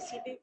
ABCD.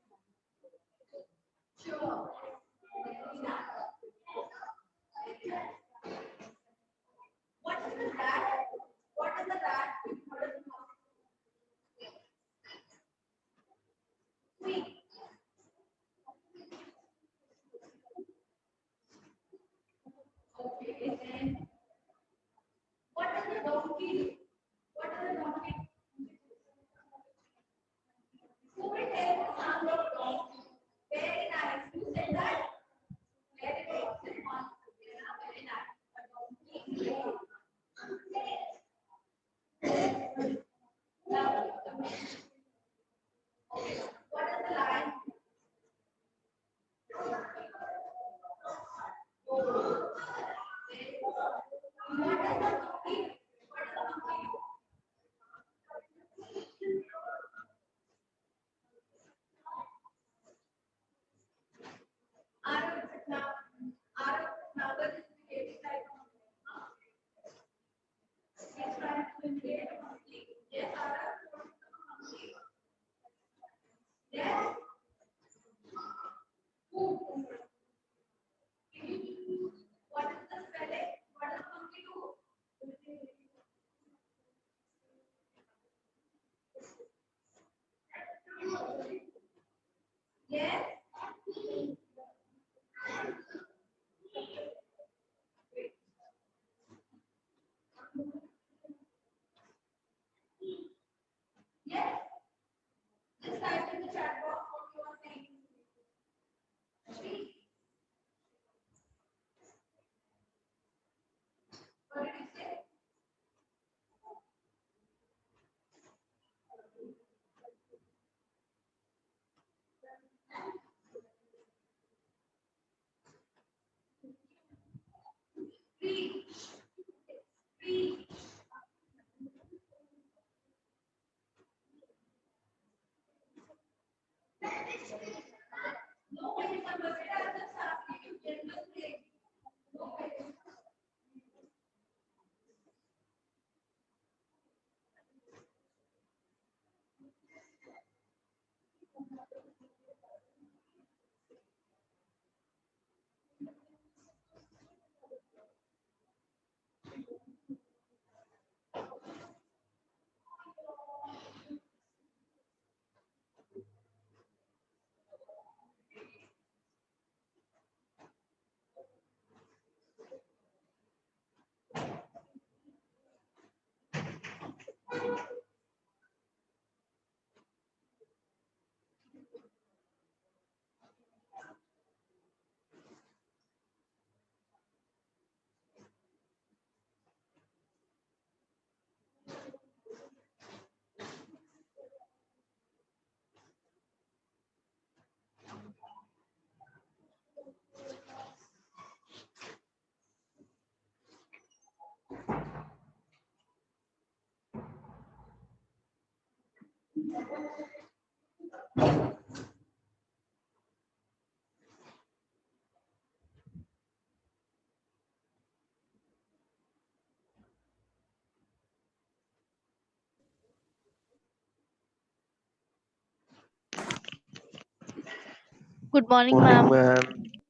Good morning, Morning, ma'am. ma'am.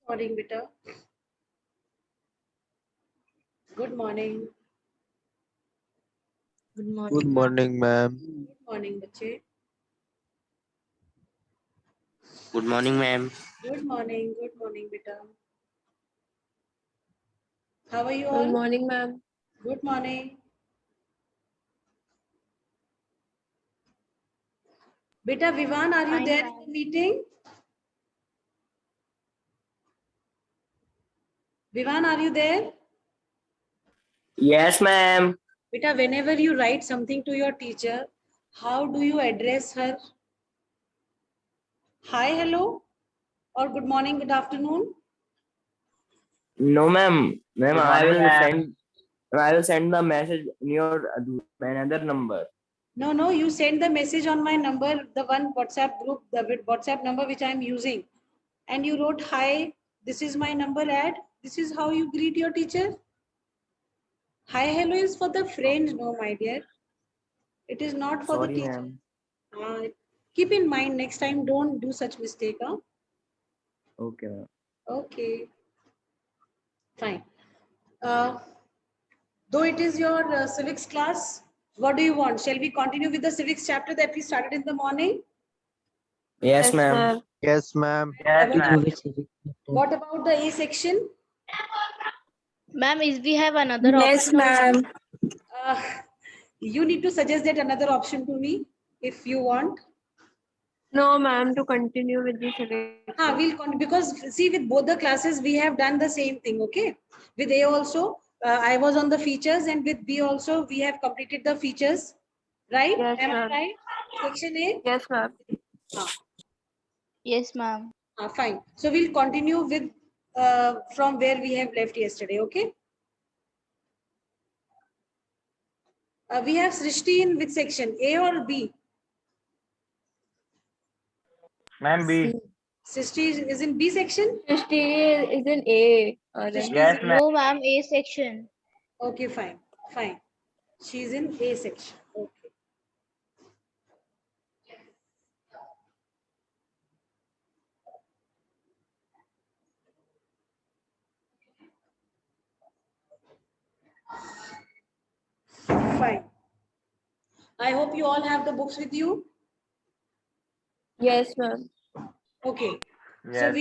Morning, beta. Good morning. Good Good morning, ma'am. morning, ma'am. Good morning, बच्चे. Good morning, ma'am. Good morning. Good morning, beta. How are you Good all? morning, ma'am. Good morning. Beta Vivan, are you Fine, there in ma'am. the meeting? Vivan, are you there? Yes, ma'am. Beta, whenever you write something to your teacher, how do you address her? Hi, hello, or good morning, good afternoon? No, ma'am. Ma'am, Good I morning, will ma'am. send the message in your another number. No, you send the message on my number, the one WhatsApp group, the WhatsApp number which I am using. And you wrote, hi, this is my number, add. This is how you greet your teacher. Hi, hello is for the friend, no, my dear. It is not for the Sorry, teacher. ma'am. Keep in mind next time, don't do such mistake. Huh? Okay, ma'am. Okay. Fine. Though it is your civics class, what do you want? Shall we continue with the civics chapter that we started in the morning? Yes, ma'am. Yes, ma'am. Yes, ma'am. What about the A section? Ma'am, is we have another Yes, option? ma'am. Uh, you need to suggest that another option to me if you want. No, ma'am, to continue with the civics. We'll continue because see, with both the classes, we have done the same thing. Okay. With A also, I was on the features, and with B also, we have completed the features. Right? Yes, Am I ma'am. right? Section A? Yes, ma'am. Yes, ma'am. Fine. So we'll continue with from where we have left yesterday. Okay. We have Srishti in which section? A or B? Ma'am, B. Srishti is in B section? Srishti is in A. Srishti Yes, is in- ma'am. No, ma'am, A section. Okay, fine. Fine. She's in A section. Okay. Fine. I hope you all have the books with you. Yes, ma'am. Okay. So Yes.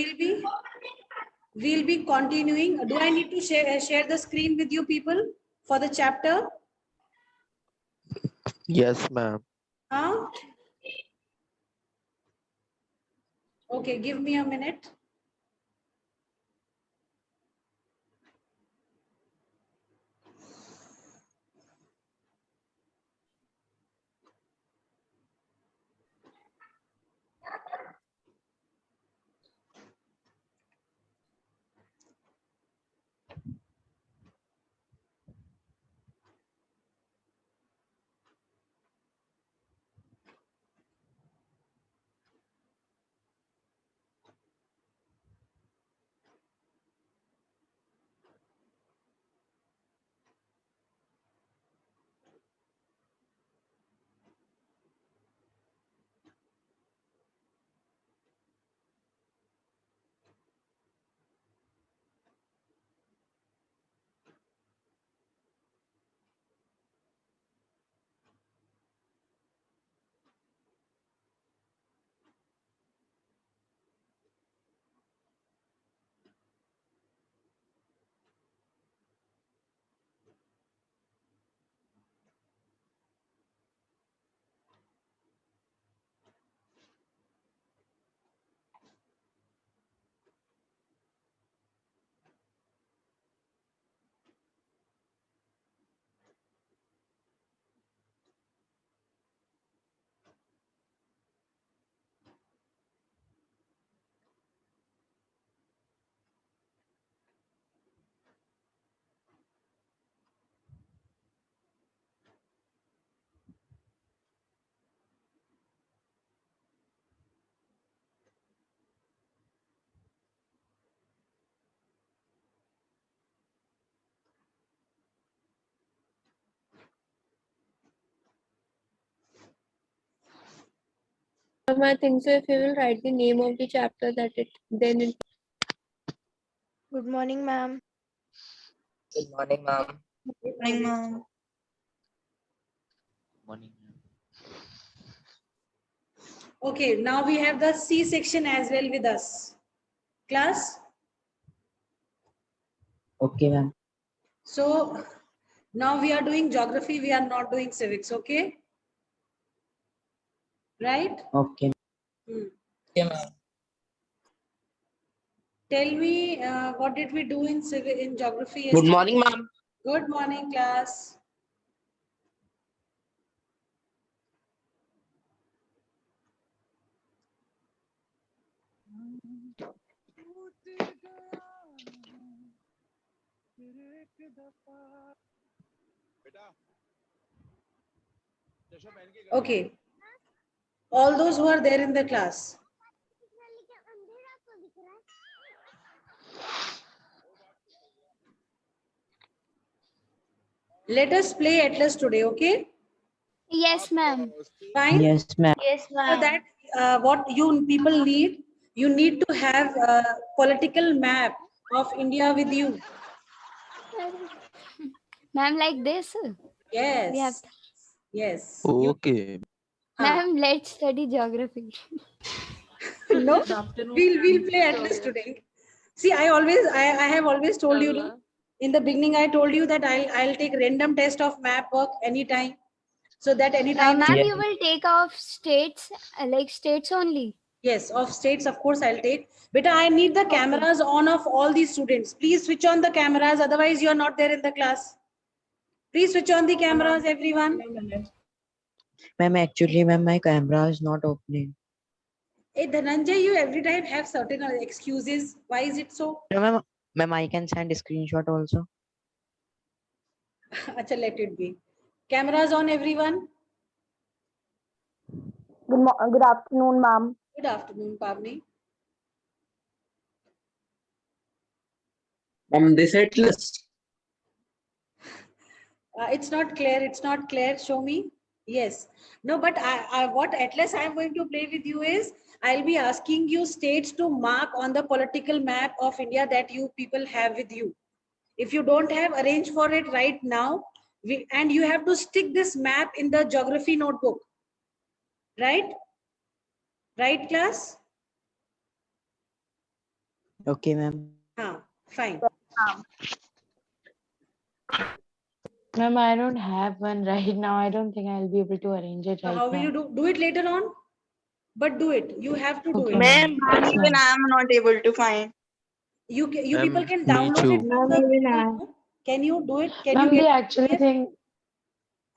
we'll be continuing. Do I need to share the screen with you people for the chapter? Yes, ma'am. Huh? Okay, give me a minute. I think so. If you will write the name of the chapter, then it. Good morning, ma'am. Good morning, ma'am. Good morning. Okay, now we have the C section as well with us. Class? Okay, ma'am. So now we are doing geography, we are not doing civics, okay? Right? Okay. Hmm. Okay, ma'am. Tell me, what did we do in geography Good yesterday? morning, ma'am. Good morning, class. Okay. All those who are there in the class. Let us play Atlas today, okay? Yes, ma'am. Fine. Yes, ma'am. Yes, So ma'am. that what you people need. You need to have a political map of India with you. Ma'am, like this? We have Yes. Yes. Okay. Ma'am, let's study geography. No, we'll play Atlas today. See, I have always told you, no? In the beginning, I told you that I'll take random test of map work anytime, so that anytime. Ma'am, you will take off states, like states only. Yes, of states, of course, I'll take. But I need the cameras on of all these students. Please switch on the cameras, otherwise you are not there in the class. Please switch on the cameras, everyone. Ma'am, actually, ma'am, my camera is not opening. Hey, Dhananjay, you every time have certain excuses. Why is it so? No, ma'am, I can send a screenshot also. Acha, let it be. Cameras on, everyone. Good afternoon, ma'am. Good afternoon, Pavni. This atlas. It's not clear. It's not clear. Show me. Yes. No, but what Atlas I'm going to play with you is I'll be asking you states to mark on the political map of India that you people have with you. If you don't have, arrange for it right now. And you have to stick this map in the geography notebook. Right? Right, class? Okay, ma'am. Fine. Ma'am, I don't have one right now. I don't think I'll be able to arrange it So right how will now. you do it later on? But do it. You have to do Okay, it. ma'am. Ma'am, Yes, even ma'am. I am not able to find. You Ma'am, people can me download it too. from the Google, no? Can you do it? Can you Ma'am, get they it? actually think,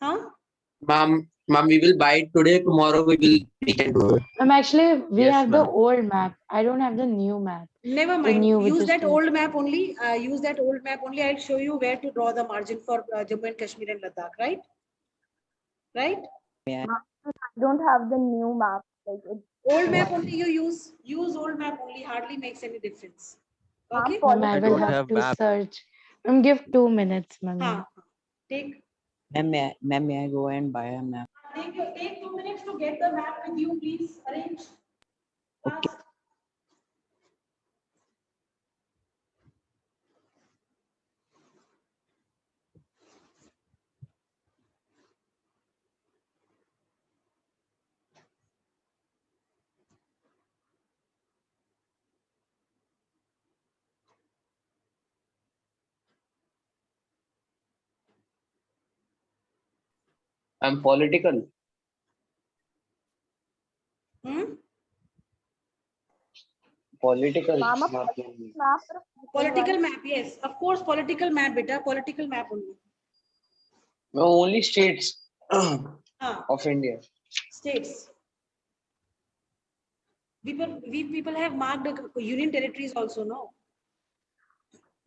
Huh? Ma'am, we will buy it today. Tomorrow we can do it. ma'am, actually, we Yes, have the ma'am. old map. I don't have the new map. Never The mind. new which Use is that there. old map only. Use that old map only. I'll show you where to draw the margin for Jammu and Kashmir and Ladakh. Right? Right? I don't have the new map. Like Old map only you use. Use old map only. Hardly makes any difference. Okay? Ma'am, I I will don't have have to map. search. Ma'am, give 2 minutes, ma'am. Huh. Take. Ma'am, may I go and buy a map? Take 2 minutes to get the map with you, please. Arrange. Okay. Fast. I'm political. Hmm? Political. Mama, Not map. Political map, yes. Of course, political map, beta. Political map only. no, only states of India. States. We people have marked the union territories also, no?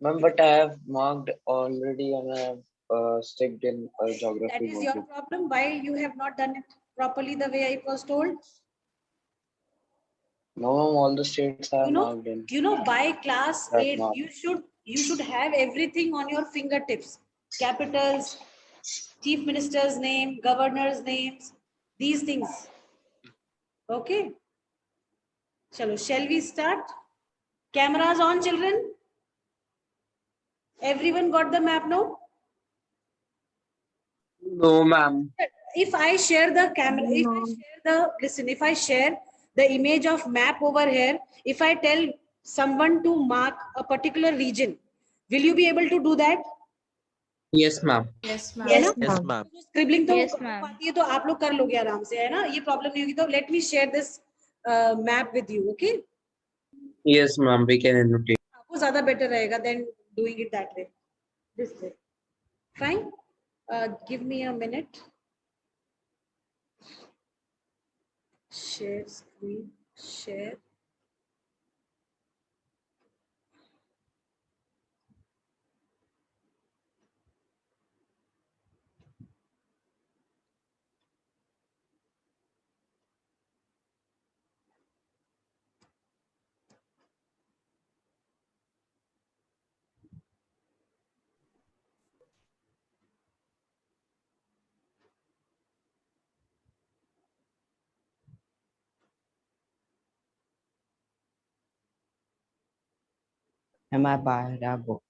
Ma'am, but I have marked already and I have sticked in That geography is your notebook. problem. Why you have not done it properly the way I was told? No, ma'am, all the states I have marked in. By class That 8, mark. you should have everything on your fingertips. Capitals, chief minister's name, governor's names, these things. Okay. Shall we start? Cameras on, children? Everyone got the map now? No, ma'am. If I share the camera, if I share the image of map over here, if I tell someone to mark a particular region, will you be able to do that? Yes, ma'am. Yes, ma'am. है ना? Yes, ma'am. Scribbling तो Yes, हो ma'am. पाती है तो आप लोग कर लोगे आराम से, है ना? ये प्रॉब्लम नहीं होगी तो let me share this map with you, okay? Yes, ma'am. We can annotate. आपको ज्यादा better रहेगा than doing it that way, this way. Fine. Give me a minute. Share screen. Share. Ma'am, I buy a book.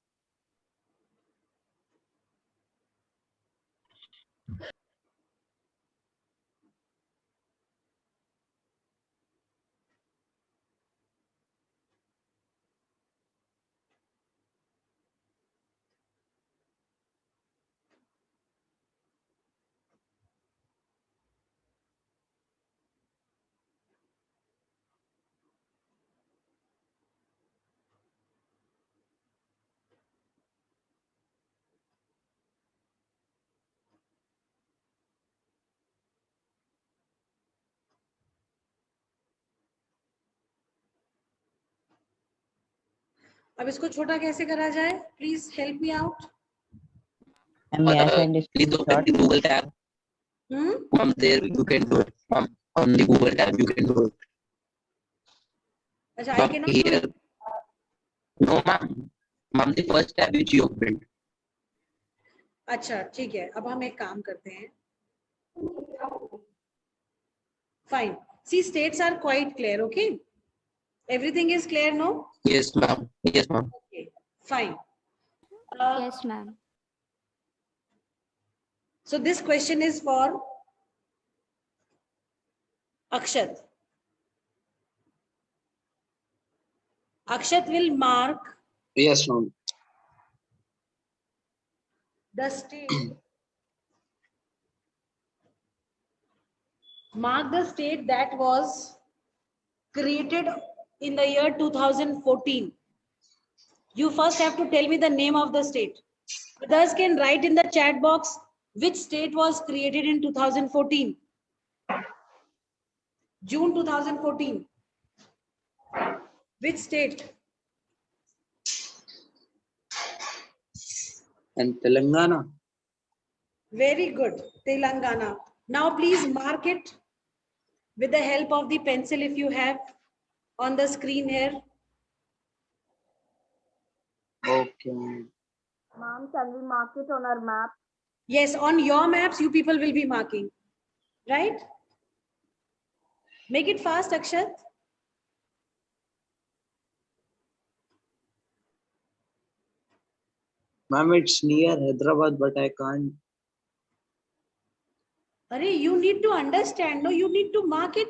अब इसको छोटा कैसे करा जाए? Please help me out. Ma'am, may I send a Please open the screenshot? Google tab. From there you can do it. On the Google tab you can do it. अच्छा, I From cannot do here, it. no ma'am. Ma'am, the first tab which you opened. अच्छा ठीक है, अब हम एक काम करते हैं. Fine. See, states are quite clear. Okay. Everything is clear, no? Yes ma'am. Yes ma'am. Okay. Fine. Yes, ma'am. So this question is for Akshat. Akshat will mark Yes, ma'am. the state. Mark the state that was created in the year 2014. You first have to tell me the name of the state. Others can write in the chat box which state was created in 2014. June 2014. Which state? And Telangana. Very good. Telangana. Now please mark it with the help of the pencil if you have on the screen here. Okay, ma'am. Ma'am, can we mark it on our map? Yes, on your maps, you people will be marking. Right? Make it fast, Akshat. Ma'am, it's near Hyderabad, but I can't. Arey, you need to understand. No, you need to mark it.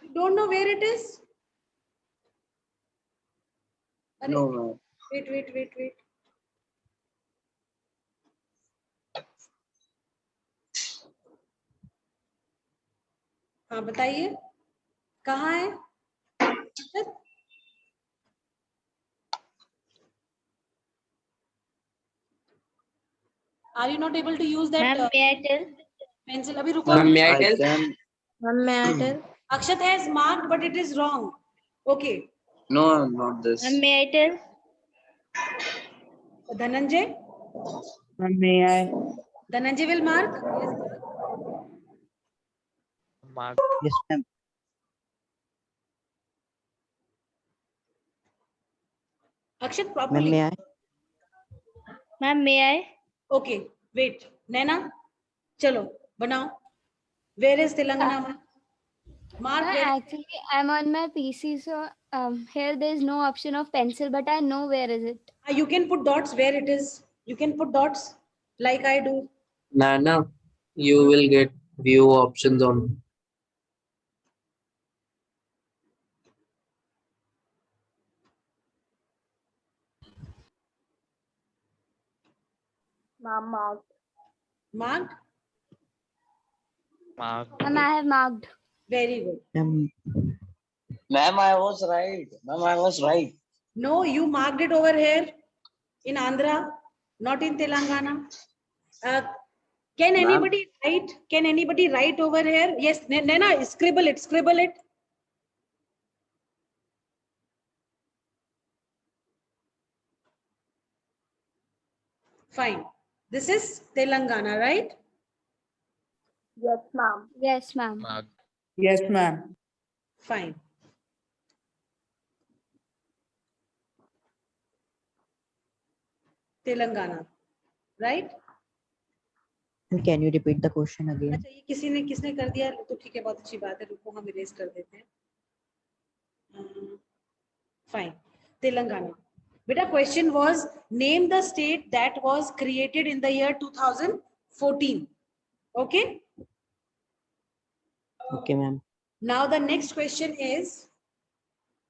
You don't know where it is? Arey, No, ma'am. wait. हाँ बताइए, कहाँ है? अक्षत? Are you not able to use that Ma'am, may I tell? pencil? अभी रुको. Ma'am, may I I tell? can. Ma'am, may I tell? Akshat has marked, but it is wrong. Okay. No, not this. Ma'am, may I tell? Dhananjay? Ma'am, may I? Dhananjay will mark. Yes. Mark. Yes, ma'am. Akshat, Ma'am, properly. may I? Ma'am, may I? Okay. Wait. Naina? Chalo, banao. Where is Telangana? Mark where. Actually, I'm on my PC, so here there is no option of pencil, but I know where is it. You can put dots where it is. You can put dots like I do. Nana, you will get view options on. Ma'am, marked. Marked? Mark. Ma'am, I have marked. Very good. Ma'am, Ma'am, I was right. Ma'am, I was right. No, you marked it over here in Andhra, not in Telangana. Can anybody write? Can anybody write over here? Yes, Naina, scribble it, scribble it. Fine. This is Telangana, right? Yes, ma'am. Yes, ma'am. Mark. Yes, ma'am. Fine. Telangana, right? and can you repeat the question again? अच्छा, ये किसने कर दिया तो ठीक है, बहुत अच्छी बात है. रुको, हम इरेज कर देते हैं. Fine. Telangana. Beta, question was name the state that was created in the year 2014. Okay. Okay, ma'am. Now the next question is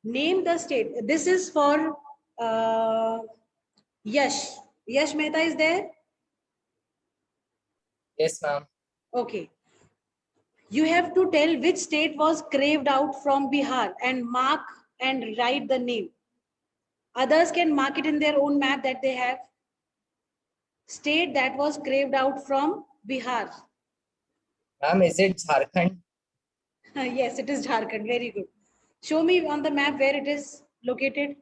name the state. This is for Yash. Yash Mehta is there? Yes, ma'am. Okay. You have to tell which state was carved out from Bihar and mark and write the name. Others can mark it in their own map that they have. State that was carved out from Bihar. Ma'am, is it Jharkhand? Yes, it is Jharkhand. Very good. Show me on the map where it is located.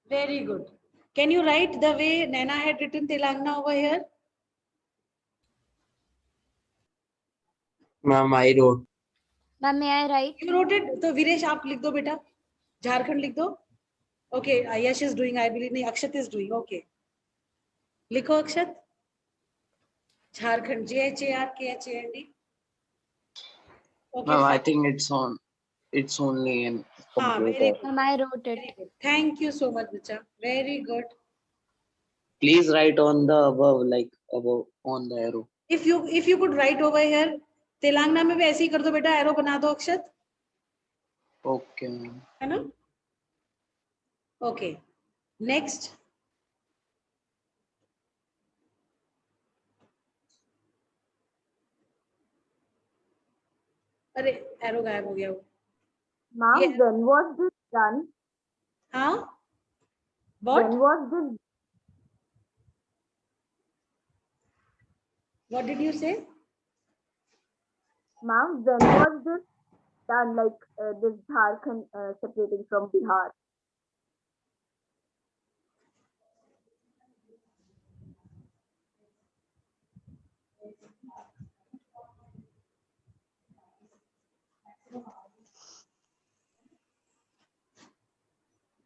Very good. Can you write the way Naina had written Telangana over here? Ma'am, I wrote. Ma'am, may I write? You wrote it. So Viresh, आप लिख दो बेटा. Jharkhand लिख दो. Okay, Yash is doing. I believe नहीं. Akshat is doing. Okay. लिखो अक्षत. Jharkhand. JHARKHAND. Okay. Ma'am, I fine. think it's only in Ah, very computer. good. Ma'am, I wrote it. Very good. Thank you so much, Bacha. Very good. Please write on the above, like above on the arrow. If you could write over here, Telangana में भी ऐसे ही कर दो बेटा. Arrow बना दो अक्षत. Okay, ma'am. है ना? Okay. Next. अरे एरो गायब हो गया वो. Ma'am, Yeah. when was this done? हाँ. What? When was this? What did you say? Ma'am, when was this done? Like this Jharkhand separating from Bihar?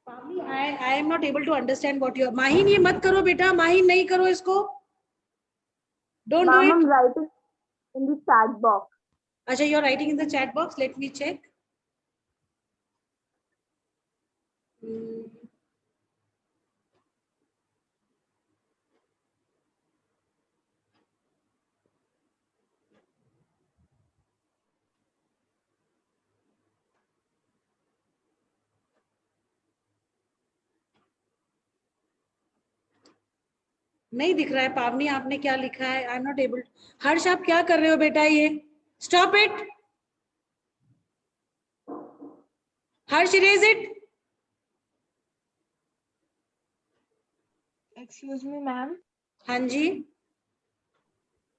I am not able to understand what you are. Mahin ये मत करो बेटा. माहिन नहीं करो इसको. Don't do Ma'am, it. I'm writing in the chat box. Acha, you are writing in the chat box. Let me check. Hmm. नहीं दिख रहा है. पावनी आपने क्या लिखा है? I am not able. Harsh आप क्या कर रहे हो बेटा? ये stop it. Harsh erase it. Excuse me, ma'am. हाँ जी.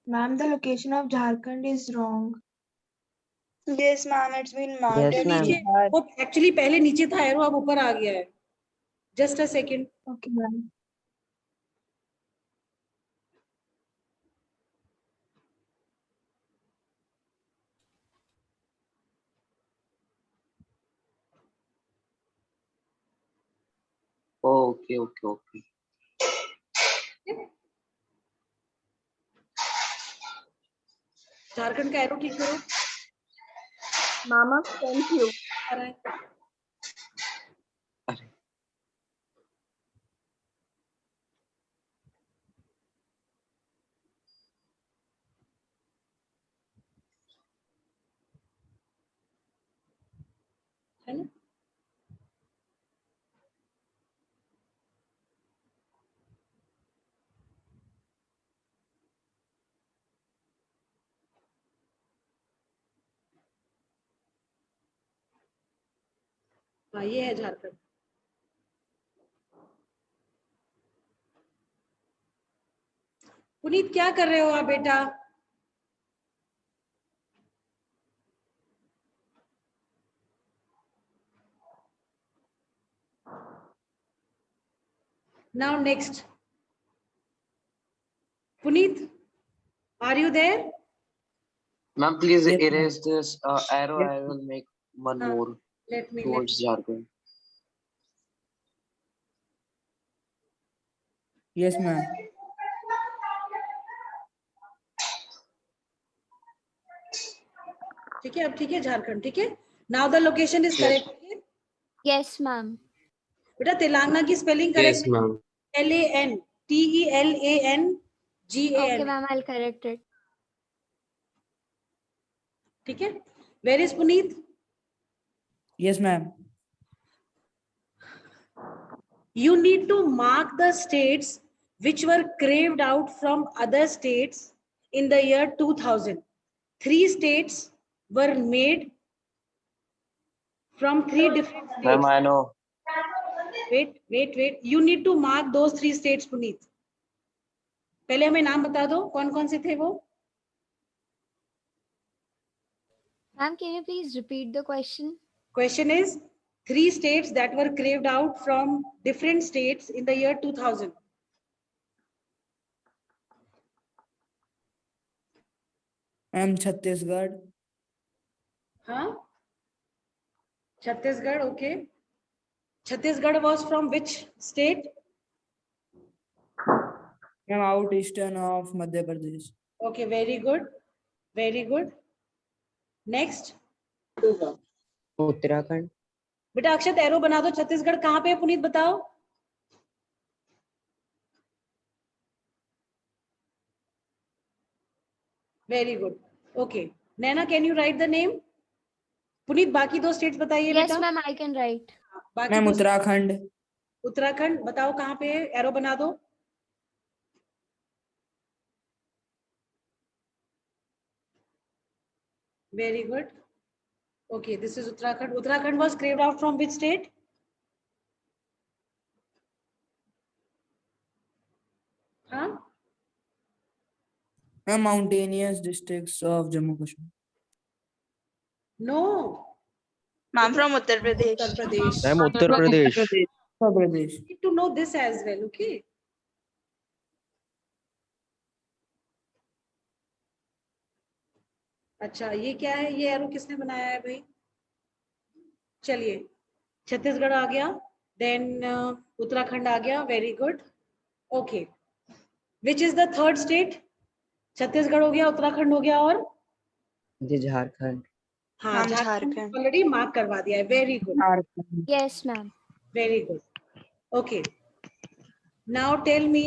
Ma'am, the location of Jharkhand is wrong. Yes, ma'am, it's been marked Yes, as ma'am. नीचे Bihar. वो एक्चुअली पहले नीचे था एरो, अब ऊपर आ गया है. Just a second. Okay, ma'am. Okay. Jharkhand का एरो ठीक करो. Mama, thank you. आ रहा है. है ना? हाँ ये है झारखंड. पुनीत क्या कर रहे हो आप बेटा? Now next. Puneet, are you there? Ma'am, please Yes, ma'am. erase this arrow. Yes, I will make one Uh, more Let me. towards Jharkhand. yes, ma'am. ठीक है, अब ठीक है झारखंड, ठीक है. Now the location is Yes. Correct. Yes, ma'am. बेटा तेलंगाना की spelling Yes, correct. ma'am. Okay, LANTELANGAN. ma'am. I'll correct it. ठीक है. Where is Puneet? Yes, ma'am. You need to mark the states which were carved out from other states in the year 2000. 3 states were made from 3 different states. Ma'am, I know. Wait. You need to mark those 3 states, Puneet. पहले हमें नाम बता दो कौन कौन से थे वो. Ma'am, can you please repeat the question? Question is 3 states that were carved out from different states in the year 2000. Ma'am, Chhattisgarh. Huh? Chhattisgarh, okay. Chhattisgarh was from which state? Ma'am, out eastern of Madhya Pradesh. Okay, very good. Very good. Next. Uttarakhand. बेटा अक्षत arrow बना दो. छत्तीसगढ़ कहाँ पे है पुनीत बताओ. Very good. Okay. Naina, can you write the name? Puneet बाकी 2 states बताइए Yes, बेटा. ma'am. I can write. बाकी Ma'am, 2 Uttarakhand. उत्तराखंड बताओ कहाँ पे है. एरो बना दो. Very good. Okay, this is Uttarakhand. Uttarakhand was carved out from which state? Huh? Ma'am, mountainous districts of Jammu Kashmir. No. Ma'am, from Uttar Pradesh. Uttar Pradesh. Ma'am Uttar Pradesh. Uttar Pradesh. Need to know this as well, okay? अच्छा ये क्या है. ये arrow किसने बनाया है भाई. चलिए छत्तीसगढ़ आ गया. देन उत्तराखंड आ गया. Very good. Okay. Which is the third state. Chhattisgarh हो गया, उत्तराखंड हो गया और जी झारखंड. हाँ Ma'am, Jharkhand Jharkhand. Already mark करवा दिया है. Very good. Jharkhand. Yes, ma'am. Very good. Okay. Now tell me.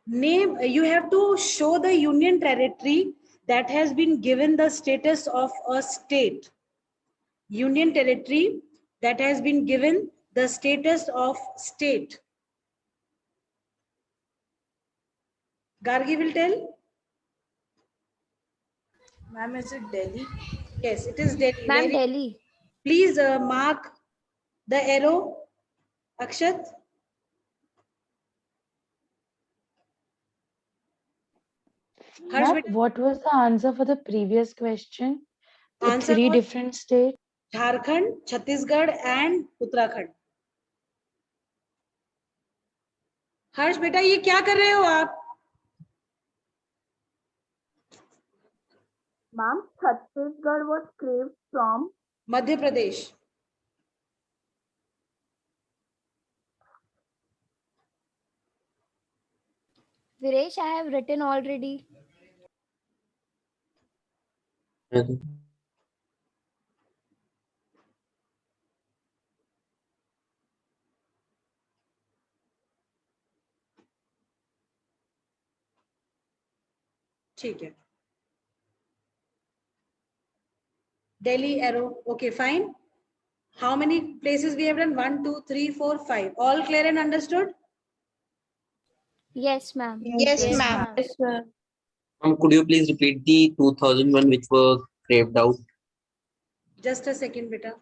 Name. You have to show the union territory that has been given the status of a state. Union territory that has been given the status of state. Gargi will tell. Ma'am, is it Delhi? Yes, it is Delhi. Ma'am, Very- Delhi. Please mark the arrow. Akshat. Harsh, Ma'am, beta, what was the answer for the previous question? The Answer 3 was- different states. Jharkhand, Chhattisgarh and Uttarakhand. हर्ष बेटा ये क्या कर रहे हो आप. Ma'am, Chhattisgarh was carved from Madhya Pradesh. Viresh, I have written already. Okay. ठीक है. Delhi arrow. Okay, fine. How many places we have done? 1, 2, 3, 4, 5. All clear and understood? Yes, ma'am. Yes, ma'am. Yes, ma'am. Could you please repeat the 2001 which were carved out? Just a second, beta.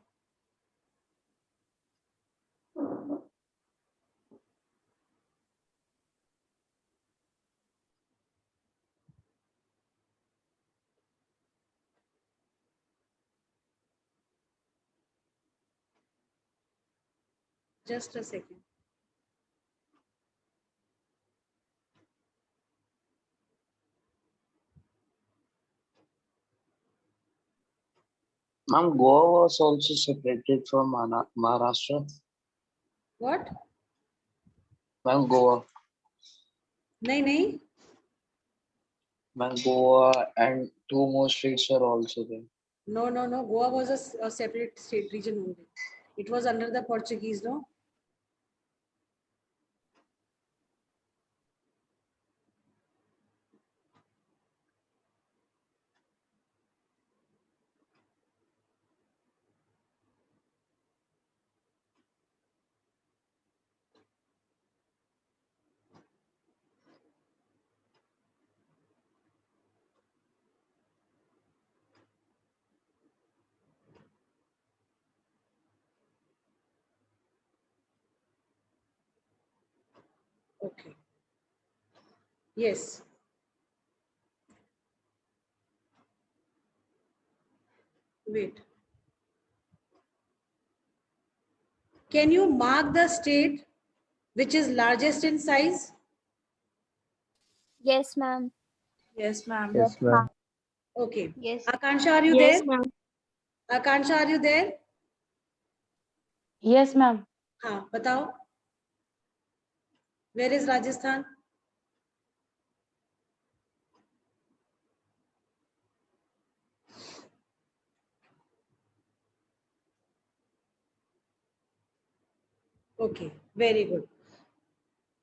Just a second. Ma'am, Goa was also separated from Maharashtra. What? Ma'am, Goa. नहीं नहीं. Man, Goa and two more states are also there. No, no, no. Goa was a separate state region only. It was under the Portuguese, no? Okay. Yes. Wait. Can you mark the state which is largest in size? Yes, ma'am. Yes, ma'am. Yes, ma'am. Okay. Yes. Akansha, are you Yes, there? ma'am. Akansha, are you there? Yes, ma'am. हाँ, बताओ. Where is Rajasthan? Okay, very good.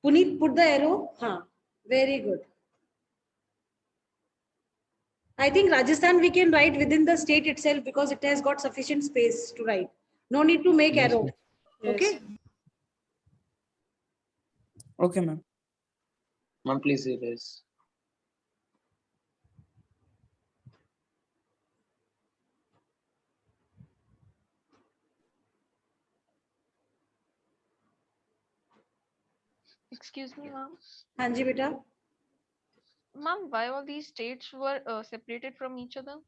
Puneet, put the arrow. Huh. Very good. I think Rajasthan we can write within the state itself because it has got sufficient space to write. No need to make Yes, arrow. ma'am. Okay. Okay, ma'am. Man, please erase. Excuse me, ma'am. हाँ जी बेटा. Ma'am, why all these states were separated from each other?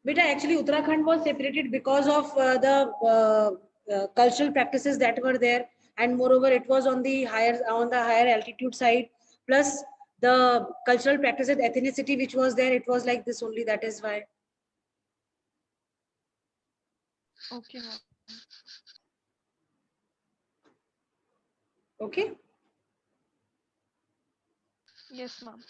Beta, actually Uttarakhand was separated because of the cultural practices that were there, and moreover it was on the higher altitude side, plus the cultural practices ethnicity which was there, it was like this only, that is why. Okay, ma'am. Okay. Yes, ma'am.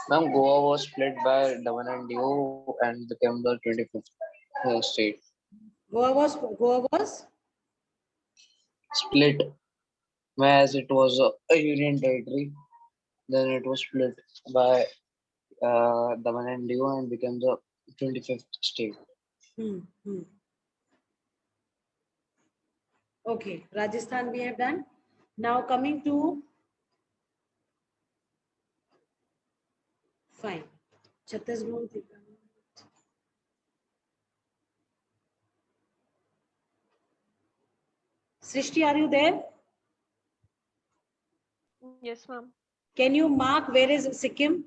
Ma'am, Goa was split by Daman and Diu and became the 25th state. Goa was Split, as it was a union territory. Then it was split by Daman and Diu and became the 25th state. Okay, Rajasthan we have done. Now coming to fine. Chhattisgarh. Srishti, are you there? Yes, ma'am. Can you mark where is Sikkim?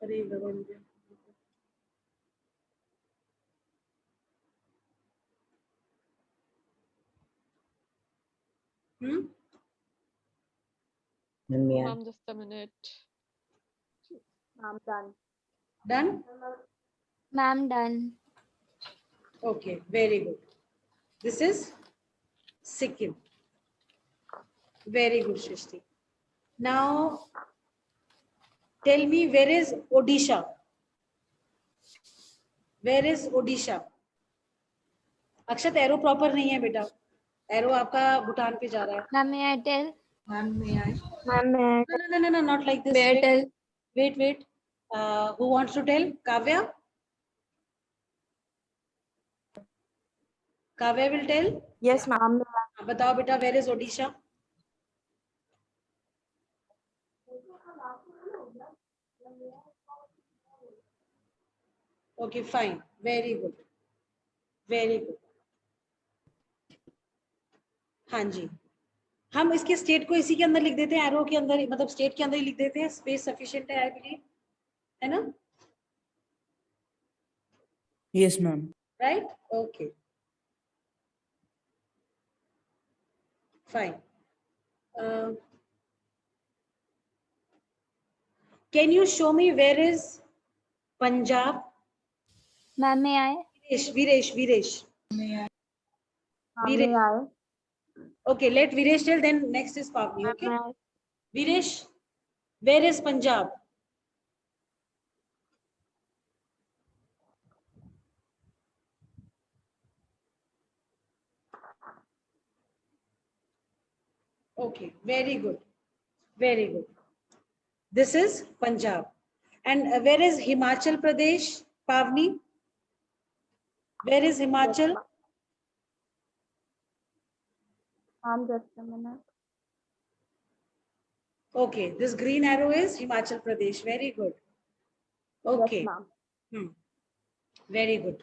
अरे भगवान जी. Ma'am, just a minute. I'm done. Done? Ma'am, done. Okay, very good. This is Sikkim. Very good, Shrishti. Now, tell me where is Odisha? Where is Odisha? Akshat arrow proper नहीं है बेटा. Arrow आपका भूटान पे जा रहा है. Ma'am, may I tell? Ma'am, may I? Ma'am, may I? No, not like this. May I tell? Wait. Who wants to tell? Kavya? Kavya will tell? Yes, ma'am. बताओ बेटा, where is Odisha? Okay, fine. Very good. Very good. हाँ जी. हम इसके state को इसी के अंदर लिख देते हैं, एरो के अंदर, मतलब स्टेट के अंदर ही लिख देते हैं. स्पेस सफिशिएंट है, आई बिलीव, है ना? Yes, ma'am. Right? Okay. Fine. Can you show me where is Punjab? Ma'am, may I? Viresh. May Viresh. I? Okay, let Viresh tell, then next is Pavni, okay? Ma'am, Viresh, where is Punjab? Okay, very good. Very good. This is Punjab. And where is Himachal Pradesh, Pavni? Where is Himachal? Ma'am, just a minute. Okay, this green arrow is Himachal Pradesh. Very good. Okay. Yes, ma'am. Very good.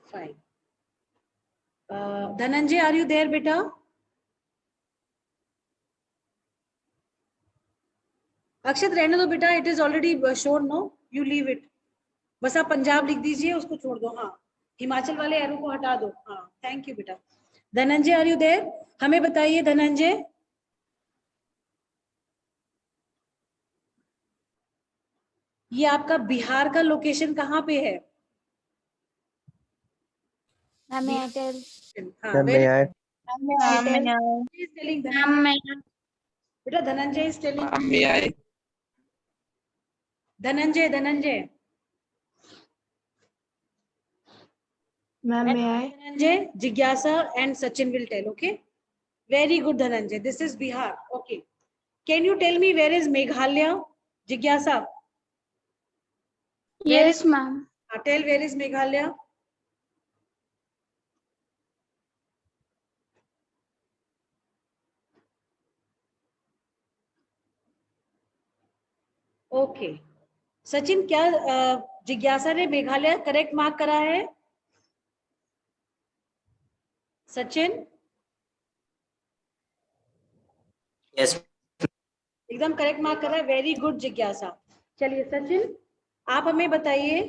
Fine. Dhananjay, are you there, beta? अक्षत रहने दो बेटा, it is already shown, no? You leave it. बस आप पंजाब लिख दीजिए, उसको छोड़ दो. हाँ, हिमाचल वाले एरो को हटा दो. हाँ, थैंक यू बेटा. Dhananjay, are you there? हमें बताइए धनंजय. ये आपका बिहार का लोकेशन कहाँ पे है? Ma'am, may I tell? हाँ, Ma'am, may I? Is telling Dhananjay. बेटा Dhananjay is telling. May I? Dhananjay. Ma'am, may I? Dhananjay, Jigyasa and Sachin will tell, okay? Very good, Dhananjay. This is Bihar. Okay. Can you tell me where is Meghalaya? Jigyasa. Yes, ma'am. Tell where is Meghalaya? Okay. Sachin, क्या जिज्ञासा ने Meghalaya correct mark करा है? Sachin? Yes. एकदम correct mark करा है. Very good जिज्ञासा. चलिए सचिन, आप हमें बताइए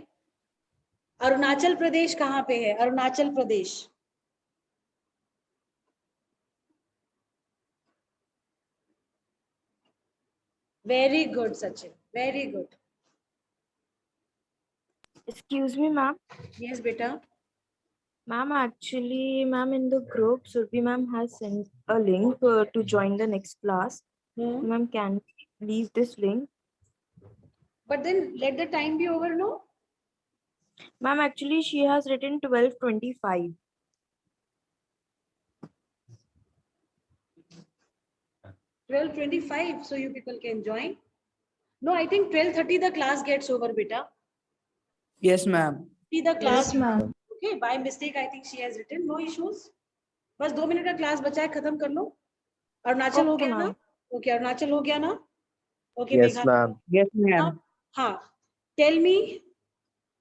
अरुणाचल प्रदेश कहाँ पे है? Arunachal Pradesh. Very good Sachin, very good. excuse me, ma'am. Yes बेटा. Ma'am, actually, ma'am, in the group, Surbi ma'am has sent a link to join the next class. Ma'am, can we leave this link? But then let the time be over, no? Ma'am, actually, she has written 12:25. 12:25, so you people can join. No, I think 12:30 the class gets over, beta. Yes, ma'am. See the class. Yes, ma'am. Okay, by mistake I think she has written. No issues. बस 2 minute का class बचा है, खत्म कर लो. अरुणाचल हो गया ना? Okay, Arunachal हो गया ना? Okay, Yes, ma'am. Yes, ma'am. हाँ. Tell me,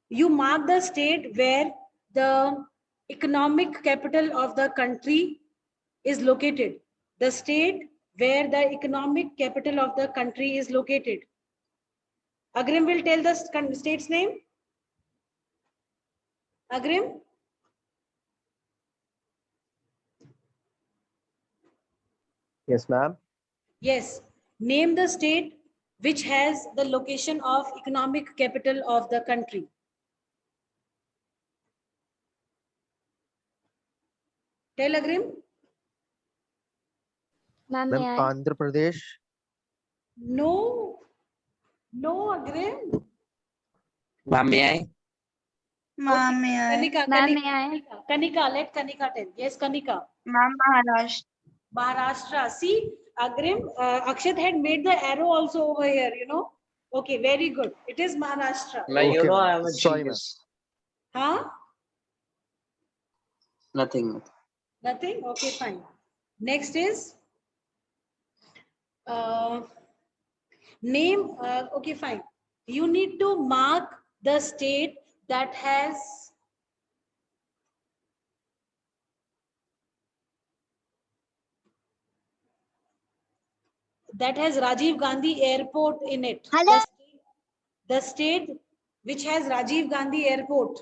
you mark the state where the economic capital of the country is located. The state where the economic capital of the country is located. Agrim will tell the state's name. Agrim? Yes, ma'am. Yes. Name the state which has the location of economic capital of the country. Tell Agrim. Ma'am, Ma'am, may I? Andhra Pradesh. No. No, Agrim. Ma'am, may I? Ma'am, may I? Kanika, Ma'am, Kanika, may I? Kanika, let Kanika tell. Yes, Kanika. Ma'am, Maharashtra. Maharashtra. See, Agrim, Akshat had made the arrow also over here, you know. Okay, very good. It is Maharashtra. Man, you Okay, know ma'am. I am a Sorry, genius. Huh? Nothing. Nothing? Okay, fine. Next is name. Okay, fine. You need to mark the state that has Rajiv Gandhi Airport in it. Hello? The state which has Rajiv Gandhi Airport.